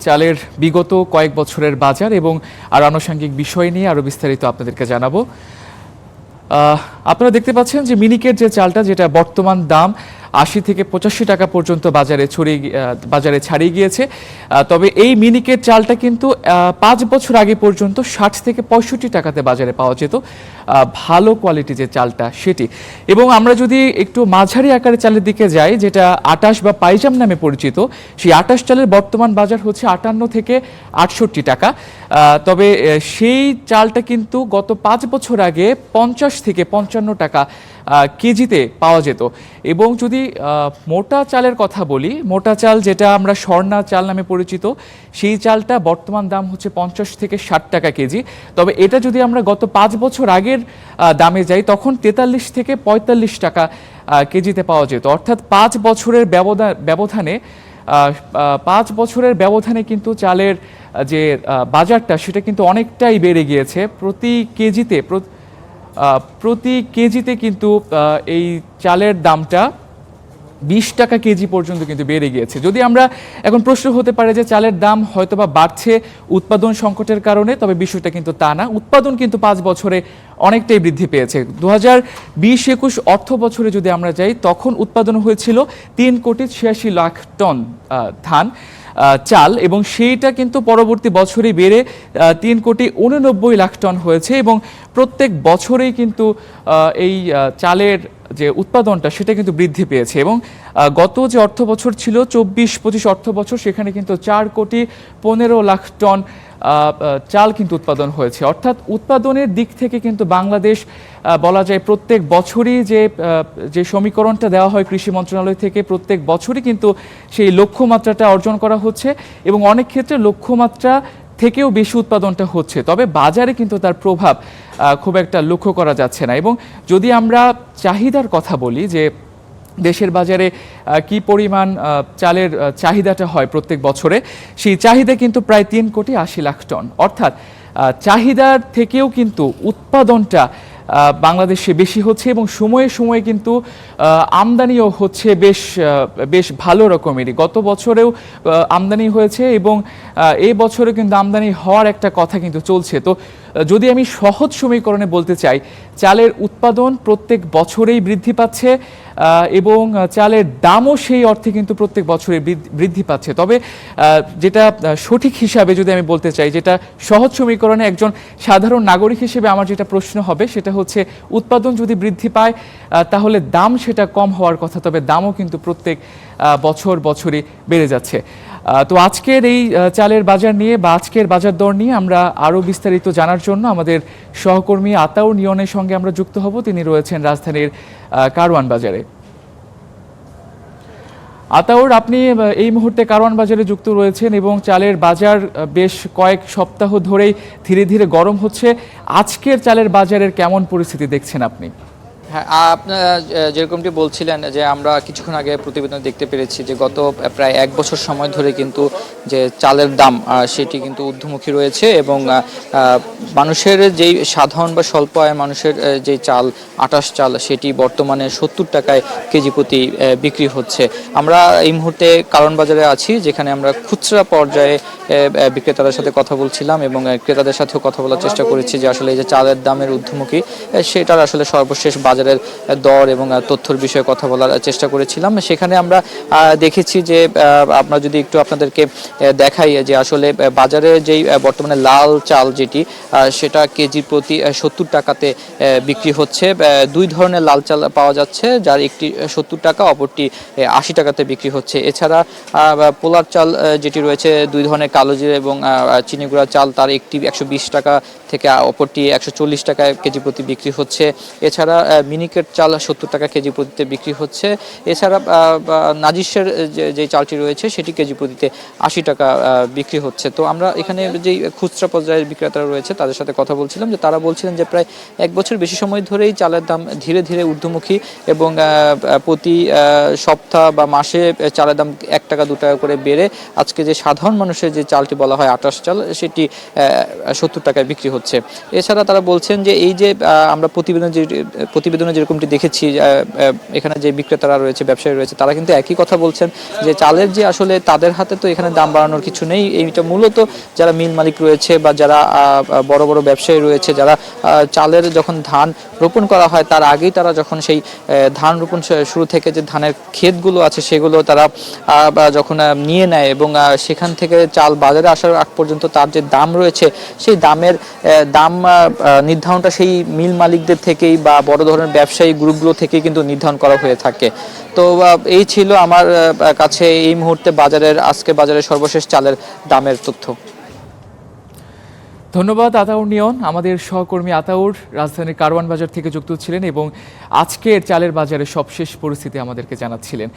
চালের বিগত কয়েক বছরের বাজার এবং আর আনুষঙ্গিক বিষয় নিয়ে আরো বিস্তারিত আপনাদেরকে জানাবো। আপনারা দেখতে পাচ্ছেন যে মিনিকেট যে চালটা, যেটা বর্তমান দাম ৮০ থেকে ৮৫ টাকা পর্যন্ত বাজারে ছাড়িয়ে গিয়েছে। তবে এই মিনিকেট চালটা কিন্তু ৫ বছর আগে পর্যন্ত ৬০ থেকে ৬৫ টাকাতে বাজারে পাওয়া যেত, ভালো কোয়ালিটি যে চালটা সেটি। এবং আমরা যদি একটু মাঝারি আকারের চালের দিকে যাই, যেটা আটাশ বা পাইজাম নামে পরিচিত, সেই আটাশ চালের বর্তমান বাজার হচ্ছে ৫৮ থেকে ৬৮ টাকা। তবে সেই চালটা কিন্তু গত ৫ বছর আগে ৫০ থেকে ৫৫ টাকা কেজিতে পাওয়া যেত। এবং যদি মোটা চালের কথা বলি, মোটা চাল যেটা আমরা স্বর্ণা চাল নামে পরিচিত, সেই চালটা বর্তমান দাম হচ্ছে ৫০ থেকে ৬০ টাকা কেজি। তবে এটা যদি আমরা গত 5 বছর আগের দামে যাই, তখন ৪৩ থেকে ৪৫ টাকা কেজিতে পাওয়া যেত। অর্থাৎ 5 বছরের ব্যবধানে কিন্তু চালের যে বাজারটা, সেটা কিন্তু অনেকটাই বেড়ে গিয়েছে। প্রতি কেজিতে কিন্তু এই চালের দামটা ২০ টাকা কেজি পর্যন্ত কিন্তু বেড়ে গিয়েছে। যদি আমরা এখন প্রশ্ন হতে পারে যে চালের দাম হয়তোবা বাড়ছে উৎপাদন সংকটের কারণে, তবে বিষয়টা কিন্তু তা না। উৎপাদন কিন্তু 5 বছরে অনেকটাই বৃদ্ধি পেয়েছে। ২০২০-২১ অর্থ বছরে যদি আমরা যাই, তখন উৎপাদন হয়েছিল ৩,৮৬,০০,০০০ টন চাল, এবং সেইটা কিন্তু পরবর্তী বছরে বেড়ে ৩,৮৯,০০,০০০ টন হয়েছে। এবং প্রত্যেক বছরেই কিন্তু এই চালের যে উৎপাদনটা, সেটা কিন্তু বৃদ্ধি পেয়েছে। এবং গত যে অর্থ বছর ছিল ২৪-২৫ অর্থ বছর, সেখানে কিন্তু ৪,১৫,০০,০০০ টন চাল কিন্তু উৎপাদন হয়েছে। অর্থাৎ উৎপাদনের দিক থেকে কিন্তু বাংলাদেশ বলা যায় প্রত্যেক বছরই যে সমীকরণটা দেওয়া হয় কৃষি মন্ত্রণালয় থেকে, প্রত্যেক বছরই কিন্তু সেই লক্ষ্যমাত্রাটা অর্জন করা হচ্ছে, এবং অনেক ক্ষেত্রে লক্ষ্যমাত্রা থেকেও বেশি উৎপাদনটা হচ্ছে। তবে বাজারে কিন্তু তার প্রভাব খুব একটা লক্ষ্য করা যাচ্ছে না। এবং যদি আমরা চাহিদার কথা বলি, যে দেশের বাজারে কি পরিমাণ চালের চাহিদাটা হয় প্রত্যেক বছরে, সেই চাহিদা কিন্তু প্রায় ৩,৮০,০০,০০০ টন। অর্থাৎ চাহিদার থেকেও কিন্তু উৎপাদনটা বাংলাদেশে বেশি হচ্ছে, এবং সময়ে সময়ে কিন্তু আমদানিও হচ্ছে বেশ ভালো রকমেরই। গত বছরেও আমদানি হয়েছে, এবং এই বছরে কিন্তু আমদানি হওয়ার একটা কথা কিন্তু চলছে। তো যদি আমি সহজ সমীকরণে বলতে চাই, চালের উৎপাদন প্রত্যেক বছরেই বৃদ্ধি পাচ্ছে, এবং চালের দামও সেই অর্থে কিন্তু প্রত্যেক বছরে বৃদ্ধি পাচ্ছে। তবে যেটা সঠিক হিসাবে যদি আমি বলতে চাই, যেটা সহজ সমীকরণে একজন সাধারণ নাগরিক হিসেবে আমার যেটা প্রশ্ন হবে, সেটা হচ্ছে উৎপাদন যদি বৃদ্ধি পায়, তাহলে দাম সেটা কম হওয়ার কথা, তবে দামও কিন্তু প্রত্যেক বছরই বেড়ে যাচ্ছে। তো আজকের এই চালের বাজার নিয়ে বা আজকের বাজার দর নিয়ে আমরা আরও বিস্তারিত জানার জন্য আমাদের সহকর্মী আতাউর নিয়নের সঙ্গে আমরা যুক্ত হব। তিনি রয়েছেন রাজধানীর কারওয়ান বাজারে। আতাউর, আপনি এই মুহূর্তে কারওয়ান বাজারে যুক্ত রয়েছেন, এবং চালের বাজার বেশ কয়েক সপ্তাহ ধরেই ধীরে ধীরে গরম হচ্ছে। আজকের চালের বাজারের কেমন পরিস্থিতি দেখছেন আপনি? হ্যাঁ, আপনারা যেরকমটি বলছিলেন, যে আমরা কিছুক্ষণ আগে প্রতিবেদন দেখতে পেরেছি যে গত প্রায় 1 বছর সময় ধরে কিন্তু যে চালের দাম সেটি কিন্তু ঊর্ধ্বমুখী রয়েছে, এবং মানুষের যেই সাধারণ বা স্বল্প আয়ের মানুষের যে চাল, আটাশ চাল, সেটি বর্তমানে ৭০ টাকায় কেজি প্রতি বিক্রি হচ্ছে। আমরা এই মুহূর্তে কারওয়ান বাজারে আছি, যেখানে আমরা খুচরা পর্যায়ে বিক্রেতাদের সাথে কথা বলছিলাম, এবং ক্রেতাদের সাথেও কথা বলার চেষ্টা করেছি যে আসলে এই যে চালের দামের ঊর্ধ্বমুখী, সেটার আসলে সর্বশেষ বাজারের দর এবং তথ্যের বিষয়ে কথা বলার চেষ্টা করেছিলাম। সেখানে আমরা দেখেছি যে আমরা যদি একটু আপনাদেরকে দেখাই, যে আসলে বাজারে যেই বর্তমানে লাল চাল যেটি, সেটা কেজি প্রতি ৭০ টাকাতে বিক্রি হচ্ছে। 2 ধরনের লাল চাল পাওয়া যাচ্ছে, যার একটি ৭০ টাকা, অপরটি ৮০ টাকাতে বিক্রি হচ্ছে। এছাড়া পোলার চাল যেটি রয়েছে, 2 ধরনের কালো জিরা এবং চিনি গুঁড়া চাল, তার একটি 120 টাকা থেকে অপরটি 140 টাকায় কেজি প্রতি বিক্রি হচ্ছে। এছাড়া মিনিকেট চাল ৭০ টাকা কেজি প্রতিতে বিক্রি হচ্ছে। এছাড়া নাজিসের যে চালটি রয়েছে, সেটি কেজি প্রতিতে 80 টাকা বিক্রি হচ্ছে। তো আমরা এখানে যেই খুচরা পর্যায়ের বিক্রেতারা রয়েছে, তাদের সাথে কথা বলছিলাম, যে তারা বলছিলেন যে প্রায় 1 বছর বেশি সময় ধরেই চালের দাম ধীরে ধীরে ঊর্ধ্বমুখী, এবং প্রতি সপ্তাহ বা মাসে চালের দাম 1 টাকা 2 টাকা করে বেড়ে আজকে যে সাধারণ মানুষের যে চালটি বলা হয় আটাশ চাল, সেটি 70 টাকায় বিক্রি হচ্ছে। এছাড়া তারা বলছেন যে এই যে আমরা প্রতিবেদনে যেরকমটি দেখেছি, এখানে যে বিক্রেতারা রয়েছে, ব্যবসায়ী রয়েছে, তারা কিন্তু একই কথা বলছেন যে চালের যে আসলে তাদের হাতে তো এখানে দাম বাড়ানোর কিছু নেই। এইটা মূলত যারা মিল মালিক রয়েছে বা যারা বড় বড় ব্যবসায়ী রয়েছে, যারা চালের যখন ধান রোপণ করা হয় তার আগেই তারা যখন সেই ধান রোপণ শুরু থেকে যে ধানের ক্ষেতগুলো আছে সেগুলো তারা যখন নিয়ে নেয় এবং সেখান থেকে চাল বাজারে আসার আগ পর্যন্ত তার যে দাম রয়েছে সেই দামের দাম নির্ধারণটা সেই মিল মালিকদের থেকেই বা বড় ধরনের ব্যবসায়ী গ্রুপগুলো থেকেই কিন্তু নির্ধারণ করা হয়ে থাকে। তো এই ছিল আমার কাছে এই মুহূর্তে আজকে বাজারের সর্বশেষ চালের দামের তথ্য। ধন্যবাদ আতাউর নিয়ন। আমাদের সহকর্মী আতাউর রাজধানীর কারওয়ান বাজার থেকে যুক্ত ছিলেন এবং আজকের চালের বাজারের সবশেষ পরিস্থিতি আমাদেরকে জানাচ্ছিলেন।